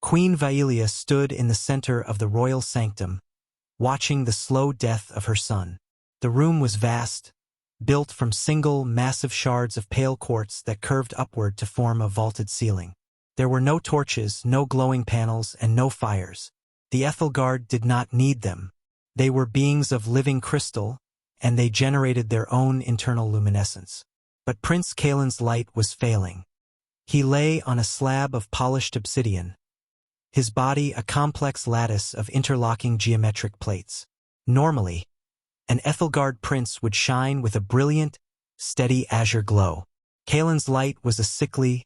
Queen Vaelia stood in the center of the royal sanctum, watching the slow death of her son. The room was vast, built from single, massive shards of pale quartz that curved upward to form a vaulted ceiling. There were no torches, no glowing panels, and no fires. The Ethelgard did not need them. They were beings of living crystal, and they generated their own internal luminescence. But Prince Kaelin's light was failing. He lay on a slab of polished obsidian, his body a complex lattice of interlocking geometric plates. Normally, an Ethelgard prince would shine with a brilliant, steady azure glow. Kaelin's light was a sickly,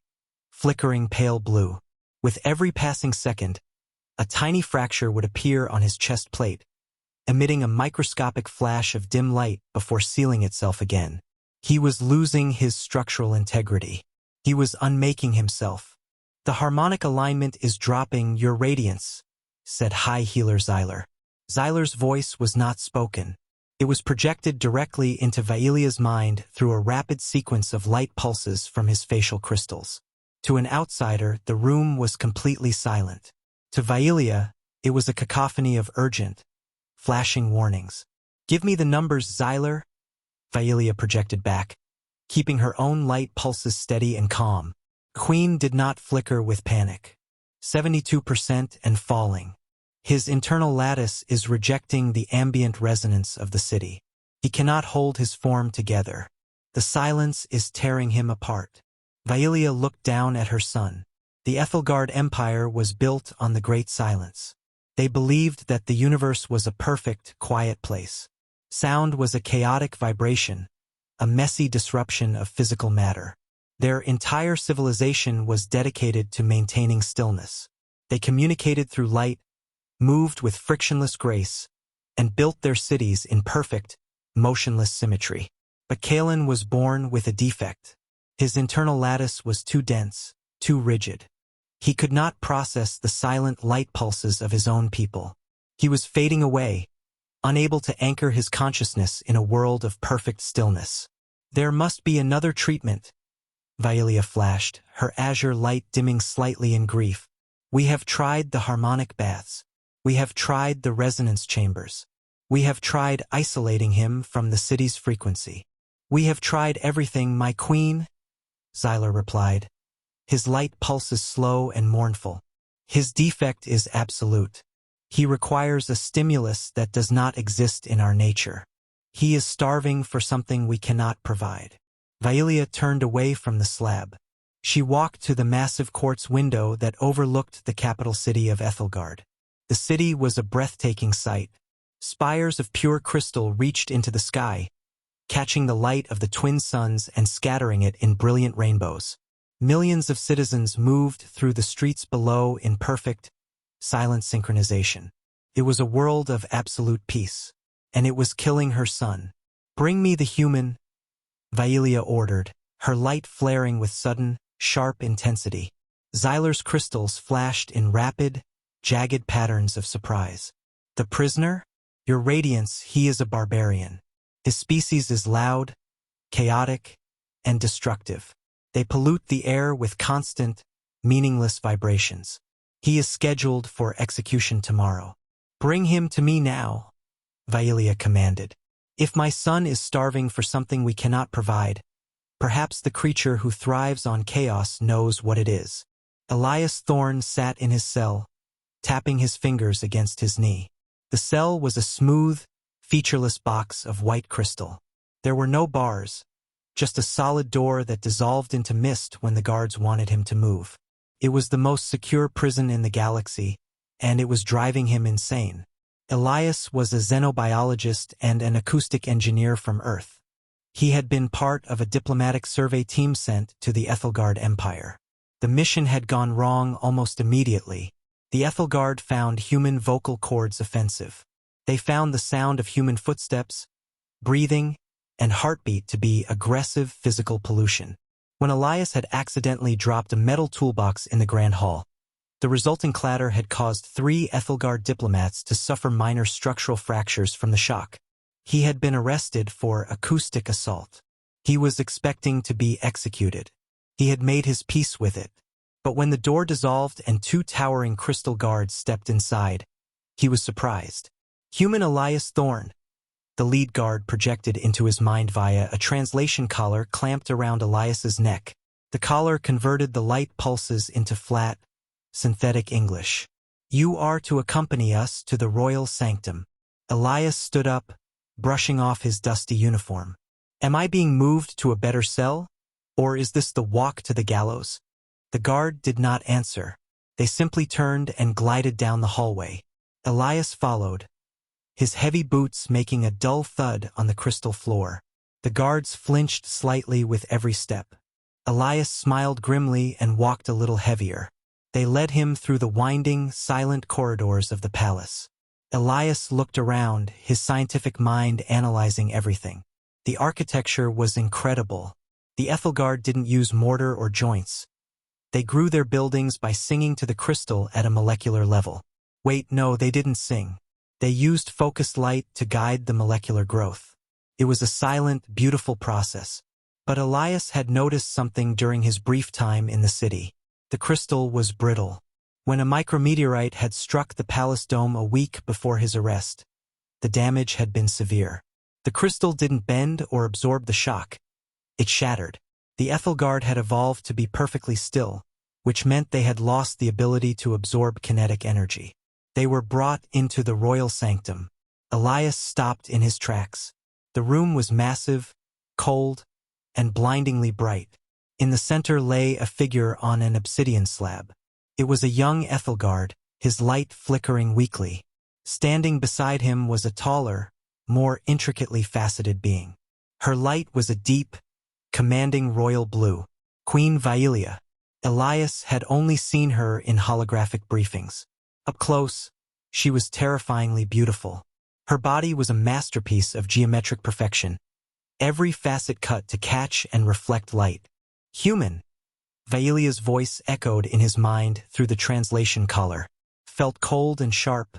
flickering pale blue. With every passing second, a tiny fracture would appear on his chest plate, emitting a microscopic flash of dim light before sealing itself again. He was losing his structural integrity. He was unmaking himself. "The harmonic alignment is dropping your radiance," said High Healer Xyler. Xyler's voice was not spoken. It was projected directly into Vaelia's mind through a rapid sequence of light pulses from his facial crystals. To an outsider, the room was completely silent. To Vaelia, it was a cacophony of urgent, flashing warnings. "Give me the numbers, Xyler," Vaelia projected back, keeping her own light pulses steady and calm. Queen did not flicker with panic. 72% and falling. His internal lattice is rejecting the ambient resonance of the city. He cannot hold his form together. The silence is tearing him apart. Vaelia looked down at her son. The Ethelgard Empire was built on the Great Silence. They believed that the universe was a perfect, quiet place. Sound was a chaotic vibration, a messy disruption of physical matter. Their entire civilization was dedicated to maintaining stillness. They communicated through light, moved with frictionless grace, and built their cities in perfect, motionless symmetry. But Kaelin was born with a defect. His internal lattice was too dense, too rigid. He could not process the silent light pulses of his own people. He was fading away, unable to anchor his consciousness in a world of perfect stillness. "There must be another treatment," Vaelia flashed, her azure light dimming slightly in grief. "We have tried the harmonic baths. We have tried the resonance chambers. We have tried isolating him from the city's frequency. We have tried everything, my queen," Xyler replied. His light pulses slow and mournful. "His defect is absolute. He requires a stimulus that does not exist in our nature. He is starving for something we cannot provide." Vaelia turned away from the slab. She walked to the massive quartz window that overlooked the capital city of Ethelgard. The city was a breathtaking sight. Spires of pure crystal reached into the sky, catching the light of the twin suns and scattering it in brilliant rainbows. Millions of citizens moved through the streets below in perfect, silent synchronization. It was a world of absolute peace, and it was killing her son. "Bring me the human," Vaelia ordered, her light flaring with sudden, sharp intensity. Xyler's crystals flashed in rapid, jagged patterns of surprise. "The prisoner? Your radiance, he is a barbarian. His species is loud, chaotic, and destructive. They pollute the air with constant, meaningless vibrations. He is scheduled for execution tomorrow." "Bring him to me now," Vaelia commanded. "If my son is starving for something we cannot provide, perhaps the creature who thrives on chaos knows what it is." Elias Thorne sat in his cell, tapping his fingers against his knee. The cell was a smooth, featureless box of white crystal. There were no bars, just a solid door that dissolved into mist when the guards wanted him to move. It was the most secure prison in the galaxy, and it was driving him insane. Elias was a xenobiologist and an acoustic engineer from Earth. He had been part of a diplomatic survey team sent to the Ethelgard Empire. The mission had gone wrong almost immediately. The Ethelgard found human vocal cords offensive. They found the sound of human footsteps, breathing, and heartbeat to be aggressive physical pollution. When Elias had accidentally dropped a metal toolbox in the Grand Hall, the resulting clatter had caused 3 Ethelgard diplomats to suffer minor structural fractures from the shock. He had been arrested for acoustic assault. He was expecting to be executed. He had made his peace with it. But when the door dissolved and two towering crystal guards stepped inside, he was surprised. Human Elias Thorne. The lead guard projected into his mind via a translation collar clamped around Elias's neck. The collar converted the light pulses into flat, synthetic English. You are to accompany us to the royal sanctum. Elias stood up, brushing off his dusty uniform. Am I being moved to a better cell? Or is this the walk to the gallows? The guard did not answer. They simply turned and glided down the hallway. Elias followed, his heavy boots making a dull thud on the crystal floor. The guards flinched slightly with every step. Elias smiled grimly and walked a little heavier. They led him through the winding, silent corridors of the palace. Elias looked around, his scientific mind analyzing everything. The architecture was incredible. The Ethelgard didn't use mortar or joints. They grew their buildings by singing to the crystal at a molecular level. Wait, no, they didn't sing. They used focused light to guide the molecular growth. It was a silent, beautiful process. But Elias had noticed something during his brief time in the city. The crystal was brittle. When a micrometeorite had struck the palace dome a week before his arrest, the damage had been severe. The crystal didn't bend or absorb the shock. It shattered. The Ethelgard had evolved to be perfectly still, which meant they had lost the ability to absorb kinetic energy. They were brought into the royal sanctum. Elias stopped in his tracks. The room was massive, cold, and blindingly bright. In the center lay a figure on an obsidian slab. It was a young Ethelgard, his light flickering weakly. Standing beside him was a taller, more intricately faceted being. Her light was a deep, commanding royal blue. Queen Vaelia. Elias had only seen her in holographic briefings. Up close, she was terrifyingly beautiful. Her body was a masterpiece of geometric perfection, every facet cut to catch and reflect light. Human. Vaelia's voice echoed in his mind through the translation collar, felt cold and sharp,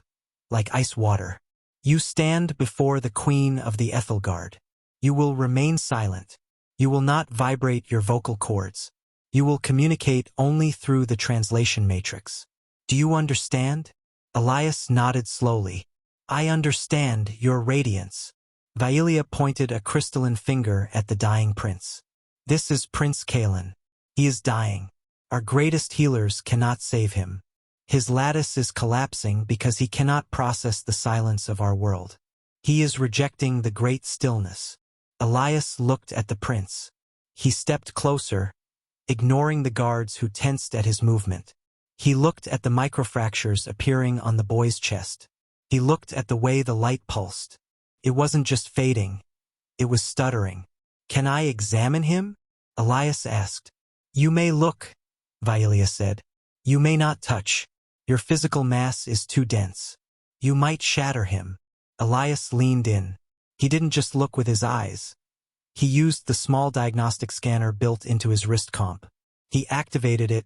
like ice water. You stand before the Queen of the Ethelgard. You will remain silent. You will not vibrate your vocal cords. You will communicate only through the translation matrix. Do you understand? Elias nodded slowly. I understand your radiance. Vaelia pointed a crystalline finger at the dying prince. This is Prince Kalen. He is dying. Our greatest healers cannot save him. His lattice is collapsing because he cannot process the silence of our world. He is rejecting the great stillness. Elias looked at the prince. He stepped closer, ignoring the guards who tensed at his movement. He looked at the microfractures appearing on the boy's chest. He looked at the way the light pulsed. It wasn't just fading. It was stuttering. Can I examine him? Elias asked. You may look, Vaelia said. You may not touch. Your physical mass is too dense. You might shatter him. Elias leaned in. He didn't just look with his eyes. He used the small diagnostic scanner built into his wrist comp. He activated it,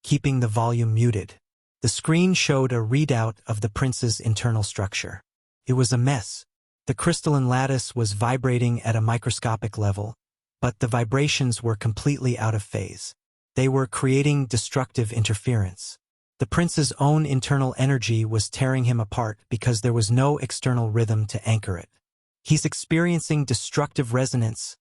keeping the volume muted. The screen showed a readout of the prince's internal structure. It was a mess. The crystalline lattice was vibrating at a microscopic level, but the vibrations were completely out of phase. They were creating destructive interference. The prince's own internal energy was tearing him apart because there was no external rhythm to anchor it. He's experiencing destructive resonance,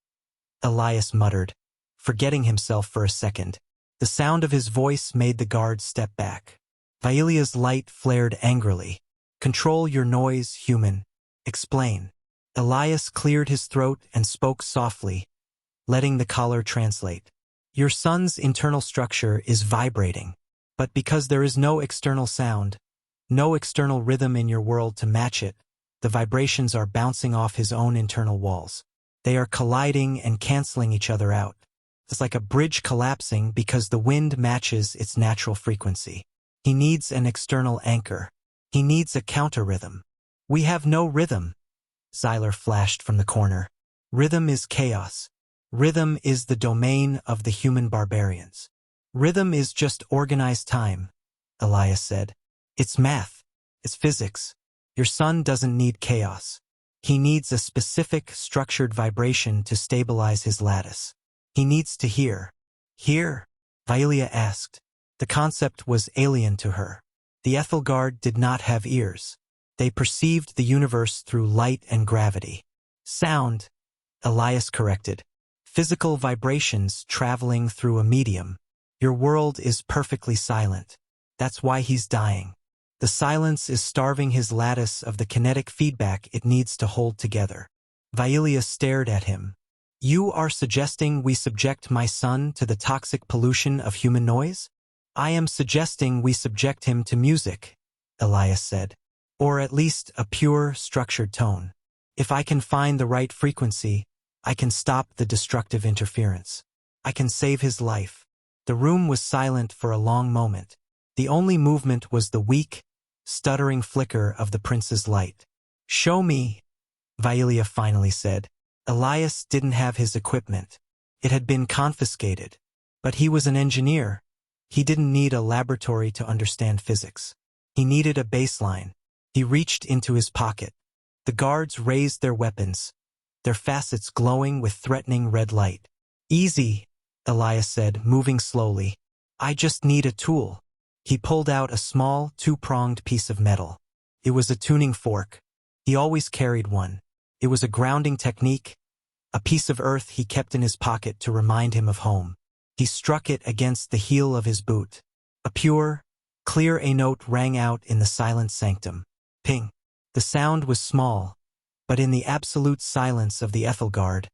Elias muttered, forgetting himself for a second. The sound of his voice made the guards step back. Vaelia's light flared angrily. Control your noise, human. Explain. Elias cleared his throat and spoke softly, letting the collar translate. Your son's internal structure is vibrating, but because there is no external sound, no external rhythm in your world to match it, the vibrations are bouncing off his own internal walls. They are colliding and canceling each other out. It's like a bridge collapsing because the wind matches its natural frequency. He needs an external anchor. He needs a counter-rhythm. We have no rhythm, Xyler flashed from the corner. Rhythm is chaos. Rhythm is the domain of the human barbarians. Rhythm is just organized time, Elias said. It's math. It's physics. Your son doesn't need chaos. He needs a specific, structured vibration to stabilize his lattice. He needs to hear. Hear? Vaelia asked. The concept was alien to her. The Ethelgard did not have ears. They perceived the universe through light and gravity. Sound, Elias corrected. Physical vibrations traveling through a medium. Your world is perfectly silent. That's why he's dying. The silence is starving his lattice of the kinetic feedback it needs to hold together. Vailia stared at him. You are suggesting we subject my son to the toxic pollution of human noise? I am suggesting we subject him to music, Elias said. Or at least a pure, structured tone. If I can find the right frequency, I can stop the destructive interference. I can save his life. The room was silent for a long moment. The only movement was the weak, stuttering flicker of the prince's light. Show me, Vailia finally said. Elias didn't have his equipment. It had been confiscated. But he was an engineer. He didn't need a laboratory to understand physics. He needed a baseline. He reached into his pocket. The guards raised their weapons, their facets glowing with threatening red light. Easy, Elias said, moving slowly. I just need a tool. He pulled out a small, two-pronged piece of metal. It was a tuning fork. He always carried one. It was a grounding technique, a piece of earth he kept in his pocket to remind him of home. He struck it against the heel of his boot. A pure, clear note rang out in the silent sanctum. Ping. The sound was small, but in the absolute silence of the Ethelgard,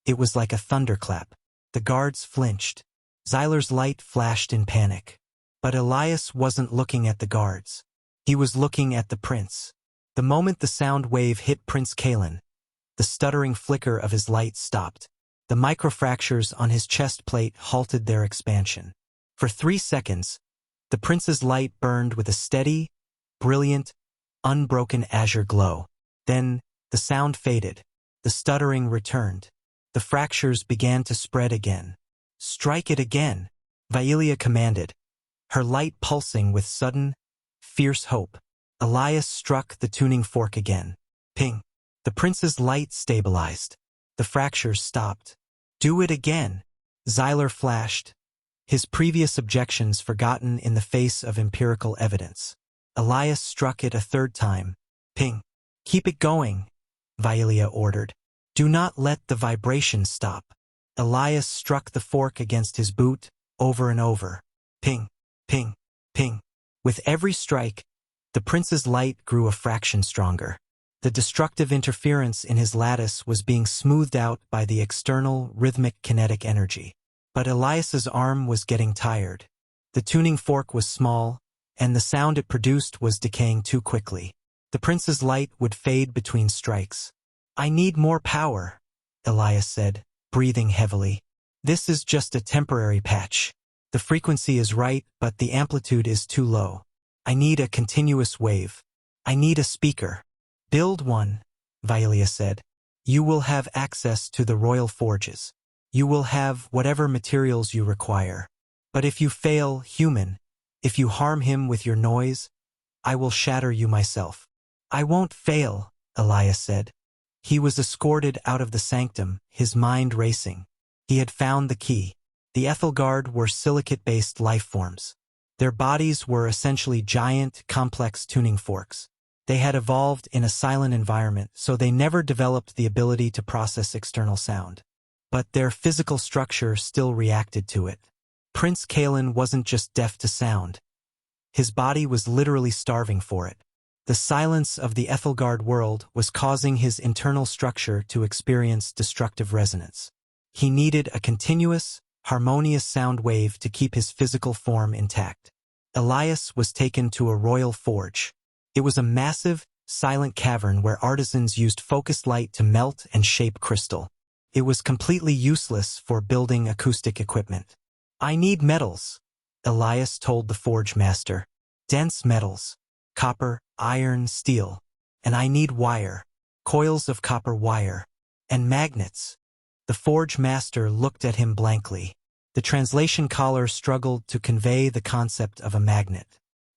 it was like a thunderclap. The guards flinched. Zyler's light flashed in panic. But Elias wasn't looking at the guards. He was looking at the prince. The moment the sound wave hit Prince Kalen, the stuttering flicker of his light stopped. The microfractures on his chest plate halted their expansion. For 3 seconds, the prince's light burned with a steady, brilliant, unbroken azure glow. Then, the sound faded. The stuttering returned. The fractures began to spread again. Strike it again, Vailia commanded, her light pulsing with sudden, fierce hope. Elias struck the tuning fork again. Ping. The prince's light stabilized. The fractures stopped. Do it again, Zyler flashed, his previous objections forgotten in the face of empirical evidence. Elias struck it a third time. Ping. Keep it going, Vailia ordered. Do not let the vibration stop. Elias struck the fork against his boot, over and over. Ping, ping, ping. With every strike, the prince's light grew a fraction stronger. The destructive interference in his lattice was being smoothed out by the external, rhythmic kinetic energy. But Elias's arm was getting tired. The tuning fork was small, and the sound it produced was decaying too quickly. The prince's light would fade between strikes. I need more power, Elias said, breathing heavily. This is just a temporary patch. The frequency is right, but the amplitude is too low. I need a continuous wave. I need a speaker. Build one, Vailia said. You will have access to the royal forges. You will have whatever materials you require. But if you fail, human, if you harm him with your noise, I will shatter you myself. I won't fail, Elias said. He was escorted out of the sanctum, his mind racing. He had found the key. The Ethelgard were silicate-based lifeforms. Their bodies were essentially giant, complex tuning forks. They had evolved in a silent environment, so they never developed the ability to process external sound. But their physical structure still reacted to it. Prince Kalen wasn't just deaf to sound. His body was literally starving for it. The silence of the Ethelgard world was causing his internal structure to experience destructive resonance. He needed a continuous, harmonious sound wave to keep his physical form intact. Elias was taken to a royal forge. It was a massive, silent cavern where artisans used focused light to melt and shape crystal. It was completely useless for building acoustic equipment. I need metals, Elias told the forge master. Dense metals. Copper, iron, steel. And I need wire. Coils of copper wire. And magnets. The forge master looked at him blankly. The translation collar struggled to convey the concept of a magnet.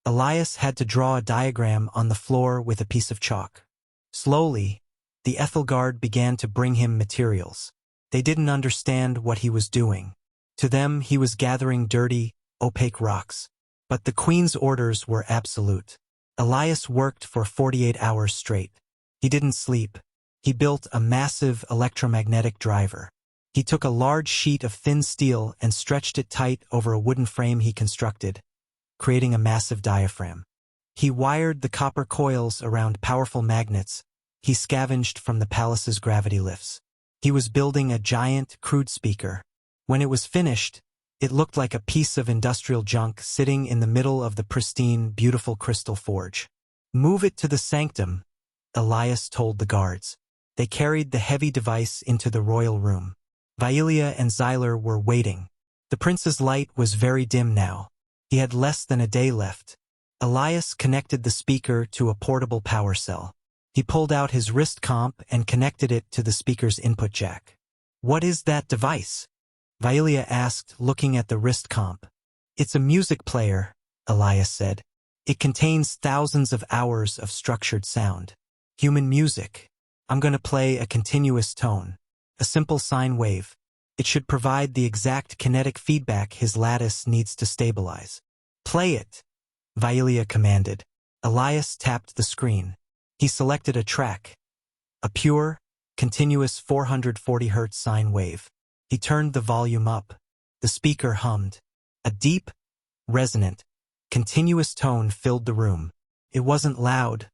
Elias had to draw a diagram on the floor with a piece of chalk. Slowly, the Ethelgard began to bring him materials. They didn't understand what he was doing. To them, he was gathering dirty, opaque rocks. But the queen's orders were absolute. Elias worked for 48 hours straight. He didn't sleep. He built a massive electromagnetic driver. He took a large sheet of thin steel and stretched it tight over a wooden frame he constructed, creating a massive diaphragm. He wired the copper coils around powerful magnets he scavenged from the palace's gravity lifts. He was building a giant, crude speaker. When it was finished, it looked like a piece of industrial junk sitting in the middle of the pristine, beautiful crystal forge. "Move it to the sanctum," Elias told the guards. They carried the heavy device into the royal room. Vailia and Xyler were waiting. The prince's light was very dim now. He had less than a day left. Elias connected the speaker to a portable power cell. He pulled out his wrist comp and connected it to the speaker's input jack. "What is that device?" Vailia asked, looking at the wrist comp. "It's a music player," Elias said. "It contains thousands of hours of structured sound. Human music. I'm going to play a continuous tone. A simple sine wave. It should provide the exact kinetic feedback his lattice needs to stabilize." "Play it," Vailia commanded. Elias tapped the screen. He selected a track. A pure, continuous 440 Hz sine wave. He turned the volume up. The speaker hummed. A deep, resonant, continuous tone filled the room. It wasn't loud,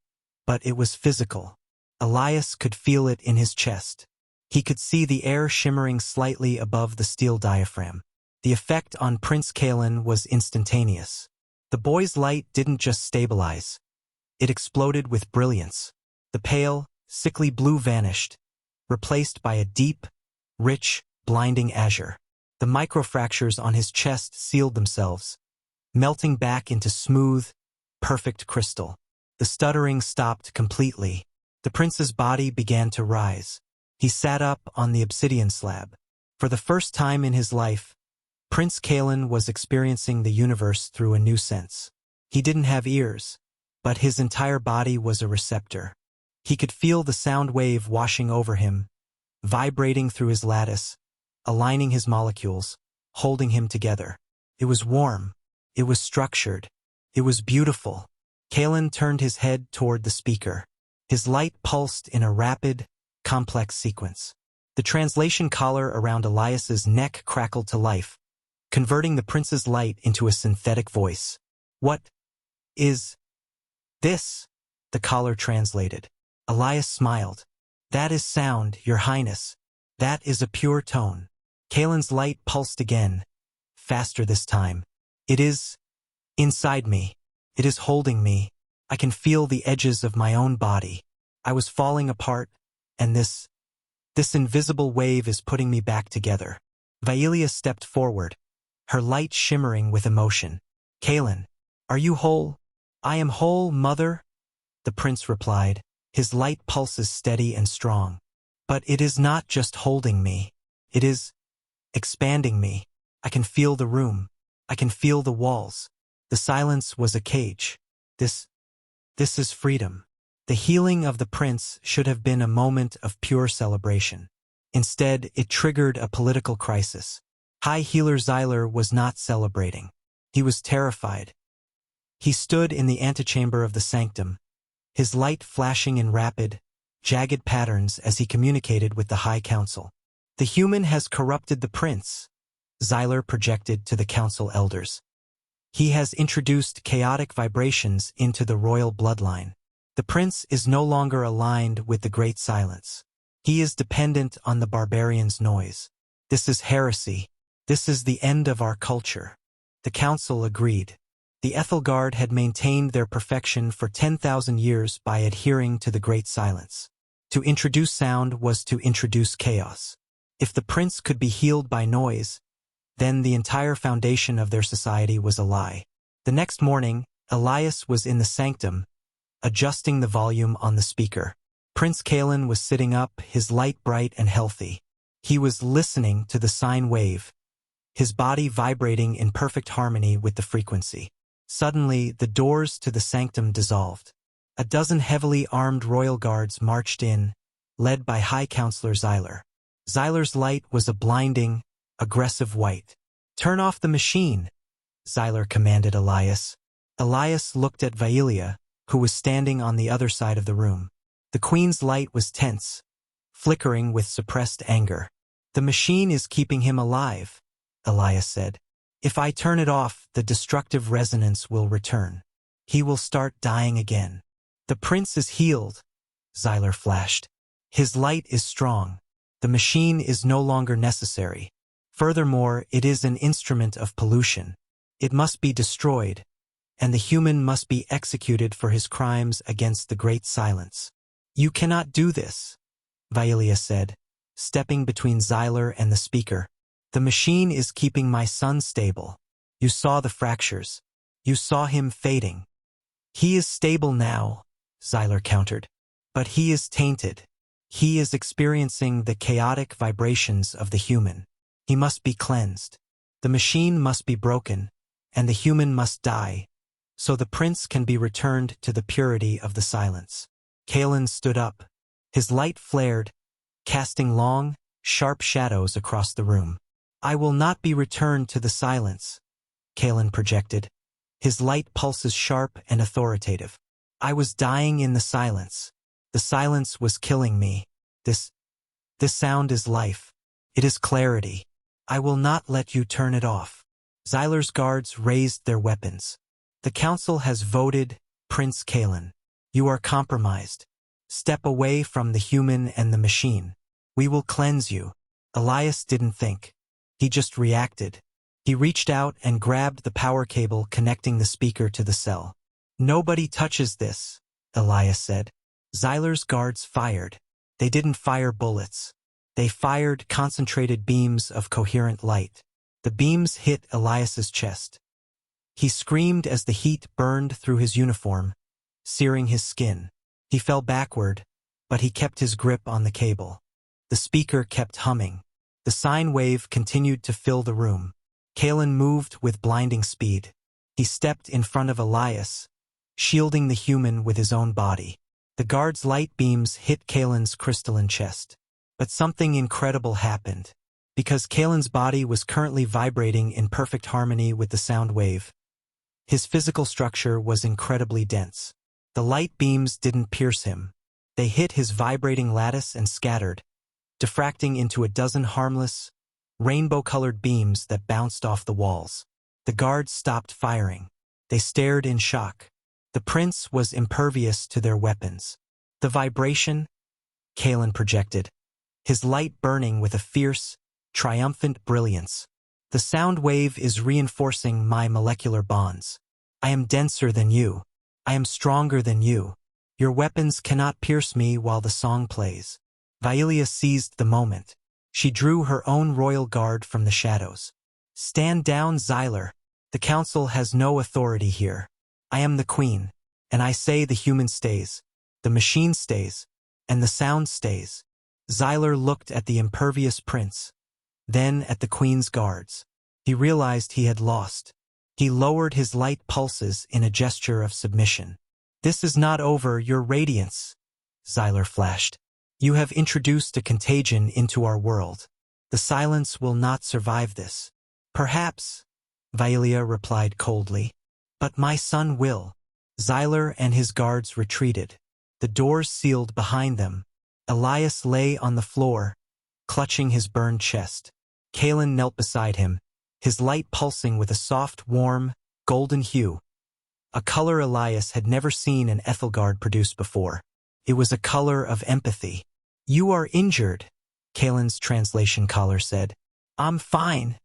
but it was physical. Elias could feel it in his chest. He could see the air shimmering slightly above the steel diaphragm. The effect on Prince Kalen was instantaneous. The boy's light didn't just stabilize. It exploded with brilliance. The pale, sickly blue vanished, replaced by a deep, rich, blinding azure. The microfractures on his chest sealed themselves, melting back into smooth, perfect crystal. The stuttering stopped completely. The prince's body began to rise. He sat up on the obsidian slab. For the first time in his life, Prince Kalen was experiencing the universe through a new sense. He didn't have ears, but his entire body was a receptor. He could feel the sound wave washing over him, vibrating through his lattice, aligning his molecules, holding him together. It was warm. It was structured. It was beautiful. Kalen turned his head toward the speaker. His light pulsed in a rapid, complex sequence. The translation collar around Elias's neck crackled to life, converting the prince's light into a synthetic voice. "What is this?" the collar translated. Elias smiled. "That is sound, Your Highness. That is a pure tone." Kalen's light pulsed again, faster this time. "It is inside me. It is holding me. I can feel the edges of my own body. I was falling apart, and this invisible wave is putting me back together." Vailia stepped forward, her light shimmering with emotion. "Kalen, are you whole?" "I am whole, mother," the prince replied, his light pulses steady and strong. "But it is not just holding me. It is expanding me. I can feel the room. I can feel the walls. The silence was a cage. This is freedom." The healing of the prince should have been a moment of pure celebration. Instead, it triggered a political crisis. High Healer Xyler was not celebrating. He was terrified. He stood in the antechamber of the sanctum, his light flashing in rapid, jagged patterns as he communicated with the High Council. "The human has corrupted the prince," Xyler projected to the council elders. "He has introduced chaotic vibrations into the royal bloodline. The prince is no longer aligned with the Great Silence. He is dependent on the barbarian's noise. This is heresy. This is the end of our culture." The council agreed. The Ethelgard had maintained their perfection for 10,000 years by adhering to the Great Silence. To introduce sound was to introduce chaos. If the prince could be healed by noise, then the entire foundation of their society was a lie. The next morning, Elias was in the sanctum, adjusting the volume on the speaker. Prince Kalen was sitting up, his light bright and healthy. He was listening to the sine wave, his body vibrating in perfect harmony with the frequency. Suddenly, the doors to the sanctum dissolved. A dozen heavily armed royal guards marched in, led by High Counselor Xyler. Xyler's light was a blinding, aggressive white. "Turn off the machine," Xyler commanded Elias. Elias looked at Vailia, who was standing on the other side of the room. The queen's light was tense, flickering with suppressed anger. The machine is keeping him alive, Elias said. If I turn it off, the destructive resonance will return. He will start dying again. The prince is healed, Xyler flashed. His light is strong. The machine is no longer necessary. Furthermore, it is an instrument of pollution. It must be destroyed, and the human must be executed for his crimes against the Great Silence. You cannot do this, Vailia said, stepping between Xyler and the speaker. The machine is keeping my son stable. You saw the fractures. You saw him fading. He is stable now, Xyler countered. But he is tainted. He is experiencing the chaotic vibrations of the human. He must be cleansed. The machine must be broken, and the human must die, so the prince can be returned to the purity of the silence. Kalen stood up. His light flared, casting long, sharp shadows across the room. I will not be returned to the silence, Kalen projected. His light pulses sharp and authoritative. I was dying in the silence. The silence was killing me. This sound is life. It is clarity. I will not let you turn it off. Xyler's guards raised their weapons. The council has voted, Prince Kalen. You are compromised. Step away from the human and the machine. We will cleanse you. Elias didn't think. He just reacted. He reached out and grabbed the power cable connecting the speaker to the cell. Nobody touches this, Elias said. Xyler's guards fired. They didn't fire bullets. They fired concentrated beams of coherent light. The beams hit Elias's chest. He screamed as the heat burned through his uniform, searing his skin. He fell backward, but he kept his grip on the cable. The speaker kept humming. The sine wave continued to fill the room. Kalen moved with blinding speed. He stepped in front of Elias, shielding the human with his own body. The guard's light beams hit Kalen's crystalline chest. But something incredible happened. Because Kalen's body was currently vibrating in perfect harmony with the sound wave, his physical structure was incredibly dense. The light beams didn't pierce him. They hit his vibrating lattice and scattered, diffracting into a dozen harmless, rainbow-colored beams that bounced off the walls. The guards stopped firing. They stared in shock. The prince was impervious to their weapons. The vibration, Kalen projected, his light burning with a fierce, triumphant brilliance. The sound wave is reinforcing my molecular bonds. I am denser than you. I am stronger than you. Your weapons cannot pierce me while the song plays. Vailia seized the moment. She drew her own royal guard from the shadows. Stand down, Xyler. The council has no authority here. I am the queen, and I say the human stays, the machine stays, and the sound stays. Xyler looked at the impervious prince, then at the queen's guards. He realized he had lost. He lowered his light pulses in a gesture of submission. This is not over, your radiance, Xyler flashed. You have introduced a contagion into our world. The silence will not survive this. Perhaps, Vailia replied coldly. But my son will. Xyler and his guards retreated. The doors sealed behind them. Elias lay on the floor, clutching his burned chest. Kalen knelt beside him, his light pulsing with a soft, warm, golden hue. A color Elias had never seen an Ethelgard produce before. It was a color of empathy. You are injured, Kalen's translation caller said. I'm fine,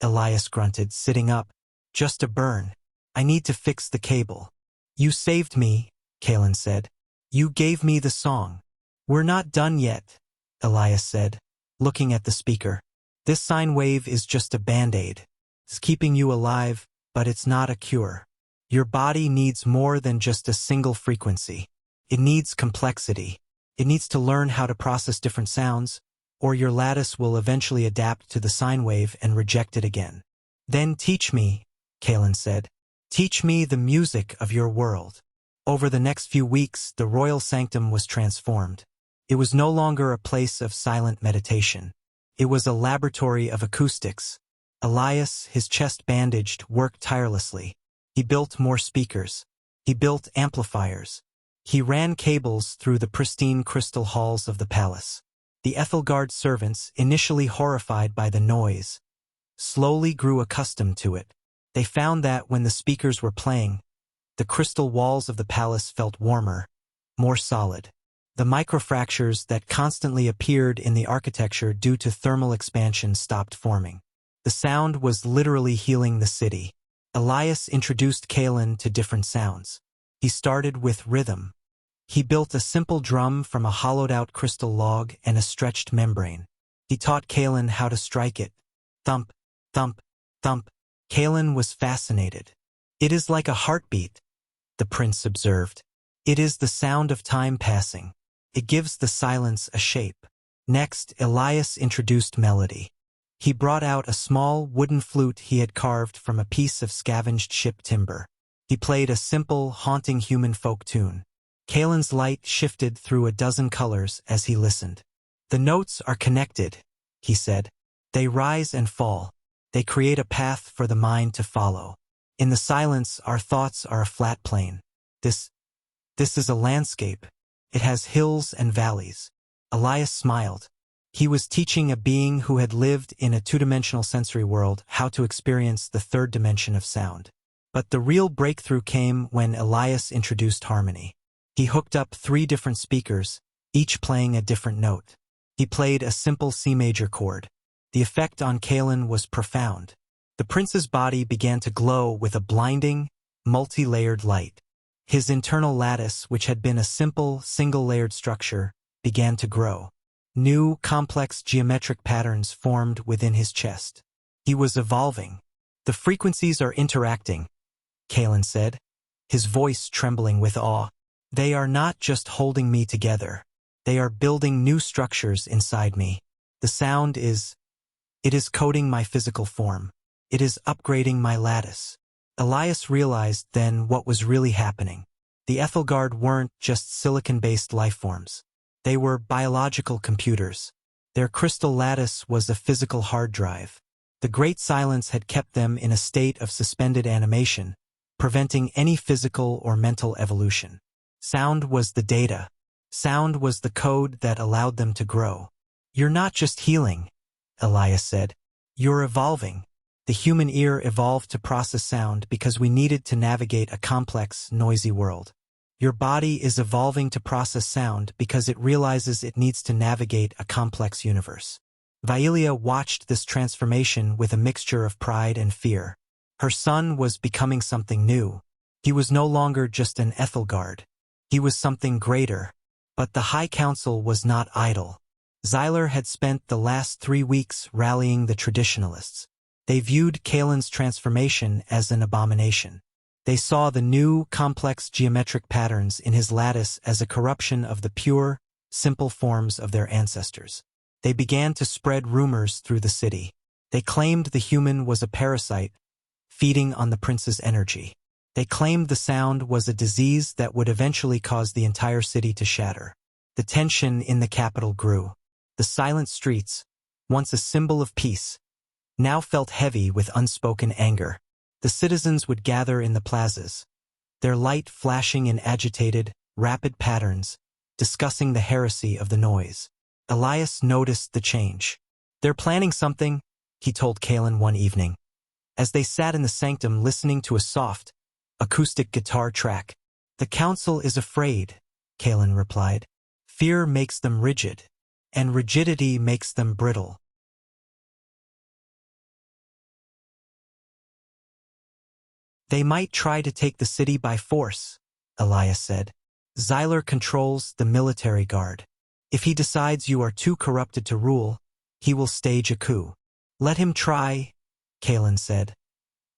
Elias grunted, sitting up. Just a burn. I need to fix the cable. You saved me, Kalen said. You gave me the song. We're not done yet, Elias said, looking at the speaker. This sine wave is just a band-aid. It's keeping you alive, but it's not a cure. Your body needs more than just a single frequency. It needs complexity. It needs to learn how to process different sounds, or your lattice will eventually adapt to the sine wave and reject it again. Then teach me, Kalen said. Teach me the music of your world. Over the next few weeks, the royal sanctum was transformed. It was no longer a place of silent meditation. It was a laboratory of acoustics, Elias, his chest bandaged, worked tirelessly. He built more speakers. He built amplifiers. He ran cables through the pristine crystal halls of the palace. The Ethelgard servants, initially horrified by the noise, slowly grew accustomed to it. They found that when the speakers were playing, the crystal walls of the palace felt warmer, more solid. The microfractures that constantly appeared in the architecture due to thermal expansion stopped forming. The sound was literally healing the city. Elias introduced Kalen to different sounds. He started with rhythm. He built a simple drum from a hollowed-out crystal log and a stretched membrane. He taught Kalen how to strike it. Thump, thump, thump. Kalen was fascinated. "It is like a heartbeat," the prince observed. "It is the sound of time passing. It gives the silence a shape." Next, Elias introduced melody. He brought out a small wooden flute he had carved from a piece of scavenged ship timber. He played a simple, haunting human folk tune. Kalen's light shifted through a dozen colors as he listened. "The notes are connected," he said. "They rise and fall. They create a path for the mind to follow. In the silence, our thoughts are a flat plain. This is a landscape. It has hills and valleys." Elias smiled. He was teaching a being who had lived in a two-dimensional sensory world how to experience the third dimension of sound. But the real breakthrough came when Elias introduced harmony. He hooked up 3 different speakers, each playing a different note. He played a simple C major chord. The effect on Kalen was profound. The prince's body began to glow with a blinding, multi-layered light. His internal lattice, which had been a simple, single-layered structure, began to grow. New, complex geometric patterns formed within his chest. He was evolving. "The frequencies are interacting," Kalen said, his voice trembling with awe. "They are not just holding me together. They are building new structures inside me. The sound it is coding my physical form. It is upgrading my lattice." Elias realized then what was really happening. The Ethelgard weren't just silicon-based lifeforms. They were biological computers. Their crystal lattice was a physical hard drive. The Great Silence had kept them in a state of suspended animation, preventing any physical or mental evolution. Sound was the data. Sound was the code that allowed them to grow. "You're not just healing," Elias said. "You're evolving." The human ear evolved to process sound because we needed to navigate a complex, noisy world. Your body is evolving to process sound because it realizes it needs to navigate a complex universe. Vailia watched this transformation with a mixture of pride and fear. Her son was becoming something new. He was no longer just an Ethelgard. He was something greater. But the High Council was not idle. Xyler had spent the last 3 weeks rallying the traditionalists. They viewed Kalen's transformation as an abomination. They saw the new, complex geometric patterns in his lattice as a corruption of the pure, simple forms of their ancestors. They began to spread rumors through the city. They claimed the human was a parasite, feeding on the prince's energy. They claimed the sound was a disease that would eventually cause the entire city to shatter. The tension in the capital grew. The silent streets, once a symbol of peace, now felt heavy with unspoken anger. The citizens would gather in the plazas, their light flashing in agitated, rapid patterns, discussing the heresy of the noise. Elias noticed the change. "They're planning something," he told Kalen one evening, as they sat in the sanctum listening to a soft, acoustic guitar track. "The council is afraid," Kalen replied. "Fear makes them rigid, and rigidity makes them brittle." "They might try to take the city by force," Elias said. "Xyler controls the military guard. If he decides you are too corrupted to rule, he will stage a coup." "Let him try," Kalen said,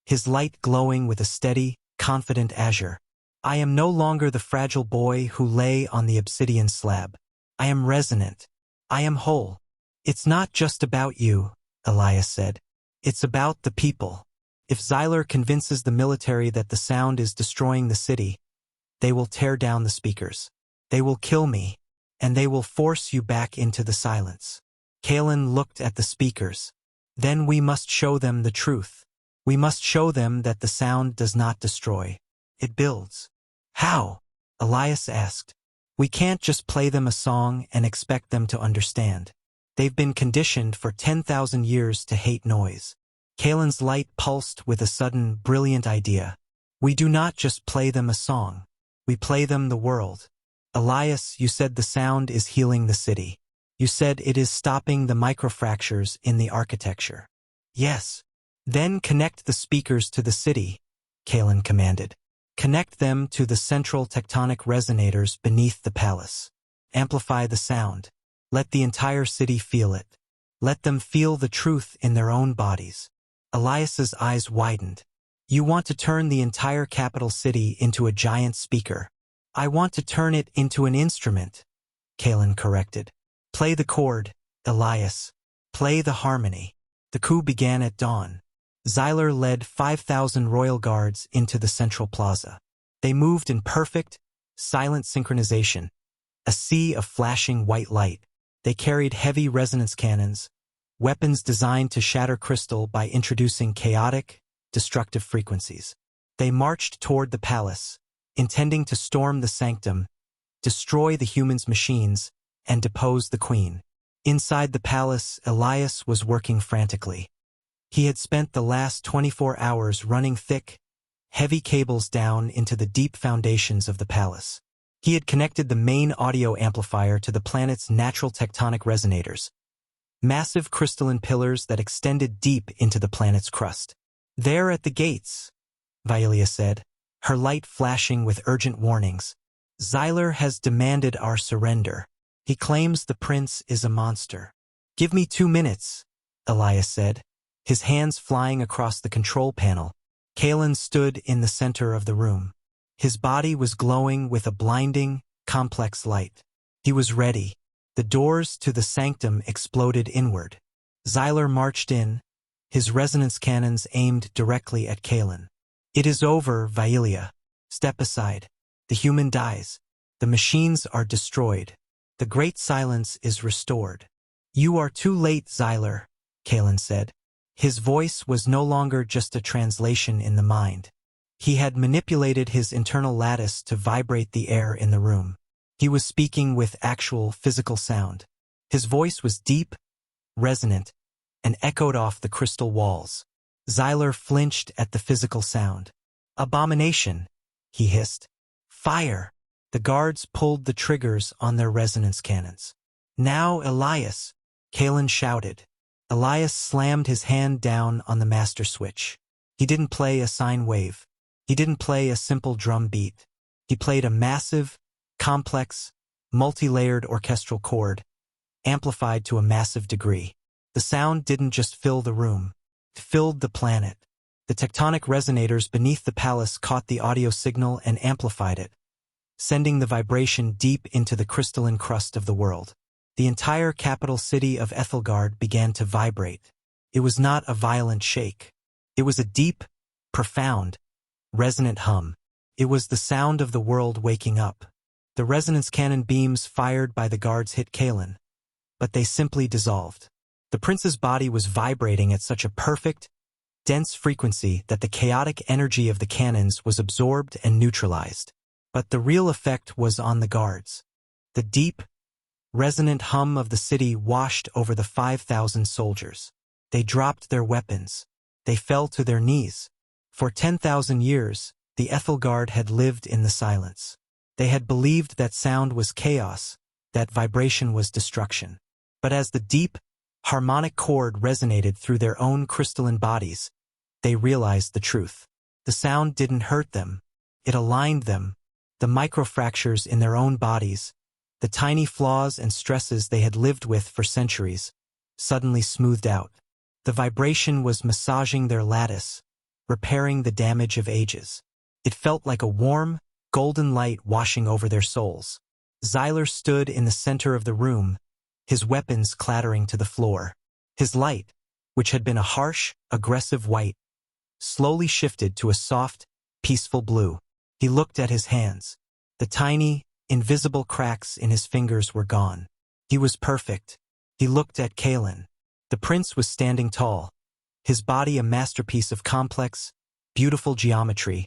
his light glowing with a steady, confident azure. "I am no longer the fragile boy who lay on the obsidian slab. I am resonant. I am whole." "It's not just about you," Elias said. "It's about the people. If Xyler convinces the military that the sound is destroying the city, they will tear down the speakers. They will kill me, and they will force you back into the silence." Kalen looked at the speakers. Then we must show them the truth. We must show them that the sound does not destroy. It builds. How? Elias asked. We can't just play them a song and expect them to understand. They've been conditioned for 10,000 years to hate noise. Kalen's light pulsed with a sudden, brilliant idea. We do not just play them a song. We play them the world. Elias, you said the sound is healing the city. You said it is stopping the microfractures in the architecture. Yes. Then connect the speakers to the city, Kalen commanded. Connect them to the central tectonic resonators beneath the palace. Amplify the sound. Let the entire city feel it. Let them feel the truth in their own bodies. Elias's eyes widened. You want to turn the entire capital city into a giant speaker. I want to turn it into an instrument, Kalen corrected. Play the chord, Elias. Play the harmony. The coup began at dawn. Xyler led 5,000 royal guards into the central plaza. They moved in perfect, silent synchronization, a sea of flashing white light. They carried heavy resonance cannons, weapons designed to shatter crystal by introducing chaotic, destructive frequencies. They marched toward the palace, intending to storm the sanctum, destroy the humans' machines, and depose the queen. Inside the palace, Elias was working frantically. He had spent the last 24 hours running thick, heavy cables down into the deep foundations of the palace. He had connected the main audio amplifier to the planet's natural tectonic resonators, massive crystalline pillars that extended deep into the planet's crust. There at the gates, Violia said, her light flashing with urgent warnings. Xyler has demanded our surrender. He claims the prince is a monster. Give me 2 minutes, Elias said, his hands flying across the control panel. Kalen stood in the center of the room. His body was glowing with a blinding, complex light. He was ready. The doors to the sanctum exploded inward. Xyler marched in, his resonance cannons aimed directly at Kalen. It is over, Violia. Step aside. The human dies. The machines are destroyed. The great silence is restored. You are too late, Xyler, Kalen said. His voice was no longer just a translation in the mind. He had manipulated his internal lattice to vibrate the air in the room. He was speaking with actual physical sound. His voice was deep, resonant, and echoed off the crystal walls. Xyler flinched at the physical sound. Abomination, he hissed. Fire! The guards pulled the triggers on their resonance cannons. Now, Elias, Kalen shouted. Elias slammed his hand down on the master switch. He didn't play a sine wave. He didn't play a simple drum beat. He played a massive, complex, multi-layered orchestral chord, amplified to a massive degree. The sound didn't just fill the room. It filled the planet. The tectonic resonators beneath the palace caught the audio signal and amplified it, sending the vibration deep into the crystalline crust of the world. The entire capital city of Ethelgard began to vibrate. It was not a violent shake. It was a deep, profound, resonant hum. It was the sound of the world waking up. The resonance cannon beams fired by the guards hit Kalen, but they simply dissolved. The prince's body was vibrating at such a perfect, dense frequency that the chaotic energy of the cannons was absorbed and neutralized. But the real effect was on the guards. The deep, resonant hum of the city washed over the 5,000 soldiers. They dropped their weapons. They fell to their knees. For 10,000 years, the Ethelgard had lived in the silence. They had believed that sound was chaos, that vibration was destruction. But as the deep, harmonic chord resonated through their own crystalline bodies, they realized the truth. The sound didn't hurt them. It aligned them. The microfractures in their own bodies, the tiny flaws and stresses they had lived with for centuries, suddenly smoothed out. The vibration was massaging their lattice, repairing the damage of ages. It felt like a warm, golden light washing over their souls. Xyler stood in the center of the room, his weapons clattering to the floor. His light, which had been a harsh, aggressive white, slowly shifted to a soft, peaceful blue. He looked at his hands. The tiny, invisible cracks in his fingers were gone. He was perfect. He looked at Kalen. The prince was standing tall, his body a masterpiece of complex, beautiful geometry,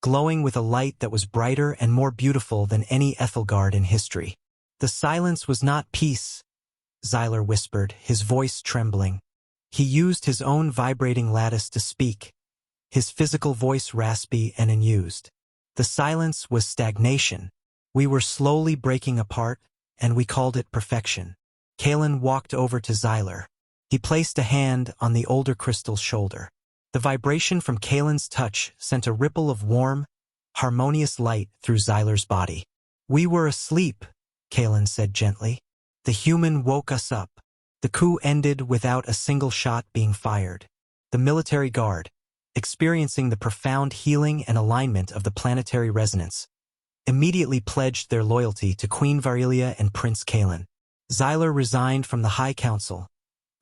glowing with a light that was brighter and more beautiful than any Ethelgard in history. The silence was not peace, Xylar whispered, his voice trembling. He used his own vibrating lattice to speak, his physical voice raspy and unused. The silence was stagnation. We were slowly breaking apart, and we called it perfection. Kalen walked over to Xylar. He placed a hand on the older crystal's shoulder. The vibration from Kalen's touch sent a ripple of warm, harmonious light through Xylar's body. "We were asleep," Kalen said gently. "The human woke us up." The coup ended without a single shot being fired. The military guard, experiencing the profound healing and alignment of the planetary resonance, immediately pledged their loyalty to Queen Varelia and Prince Kalen. Xylar resigned from the High Council,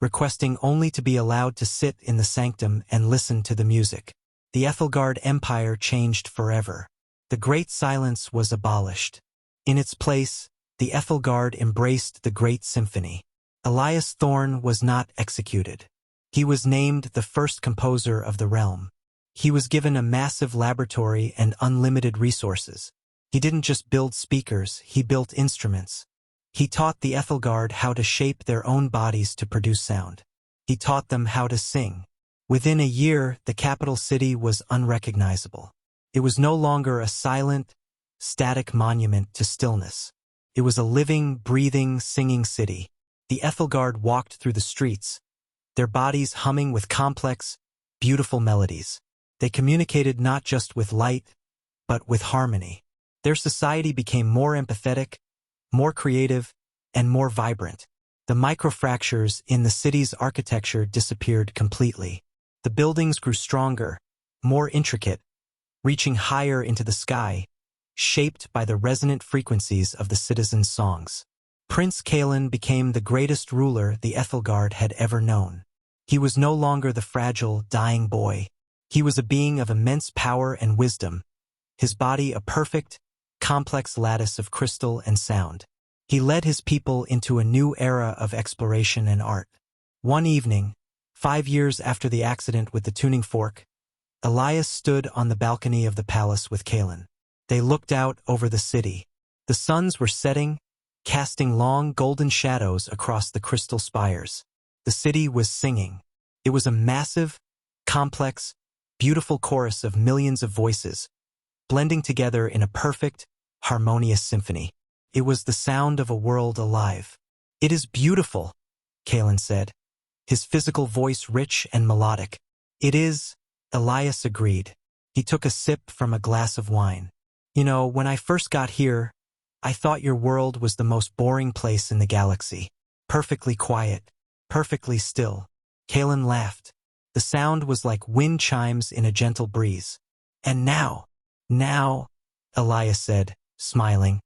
requesting only to be allowed to sit in the sanctum and listen to the music. The Ethelgard Empire changed forever. The Great Silence was abolished. In its place, the Ethelgard embraced the Great Symphony. Elias Thorne was not executed. He was named the first composer of the realm. He was given a massive laboratory and unlimited resources. He didn't just build speakers, he built instruments. He taught the Ethelgard how to shape their own bodies to produce sound. He taught them how to sing. Within a year, the capital city was unrecognizable. It was no longer a silent, static monument to stillness. It was a living, breathing, singing city. The Ethelgard walked through the streets, their bodies humming with complex, beautiful melodies. They communicated not just with light, but with harmony. Their society became more empathetic, more creative, and more vibrant. The microfractures in the city's architecture disappeared completely. The buildings grew stronger, more intricate, reaching higher into the sky, shaped by the resonant frequencies of the citizens' songs. Prince Kalen became the greatest ruler the Ethelgard had ever known. He was no longer the fragile, dying boy. He was a being of immense power and wisdom, his body a perfect, complex lattice of crystal and sound. He led his people into a new era of exploration and art. One evening, 5 years after the accident with the tuning fork, Elias stood on the balcony of the palace with Kalen. They looked out over the city. The suns were setting, casting long golden shadows across the crystal spires. The city was singing. It was a massive, complex, beautiful chorus of millions of voices, blending together in a perfect, harmonious symphony. It was the sound of a world alive. "It is beautiful," Kalen said, his physical voice rich and melodic. "It is," Elias agreed. He took a sip from a glass of wine. "You know, when I first got here, I thought your world was the most boring place in the galaxy. Perfectly quiet, perfectly still." Kalen laughed. The sound was like wind chimes in a gentle breeze. "And now, Elias said, smiling,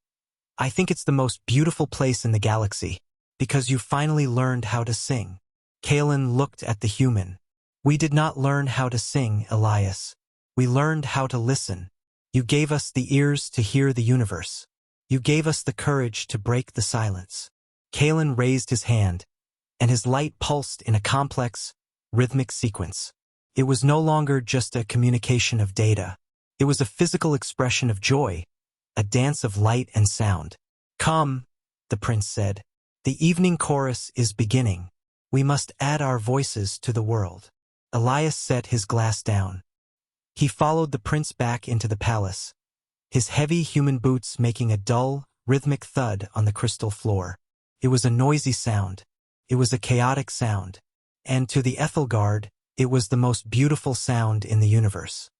"I think it's the most beautiful place in the galaxy, because you finally learned how to sing." Kalen looked at the human. "We did not learn how to sing, Elias. We learned how to listen. You gave us the ears to hear the universe. You gave us the courage to break the silence." Kalen raised his hand, and his light pulsed in a complex, rhythmic sequence. It was no longer just a communication of data. It was a physical expression of joy, a dance of light and sound. "Come," the prince said. "The evening chorus is beginning. We must add our voices to the world." Elias set his glass down. He followed the prince back into the palace, his heavy human boots making a dull, rhythmic thud on the crystal floor. It was a noisy sound. It was a chaotic sound. And to the Ethelgard, it was the most beautiful sound in the universe.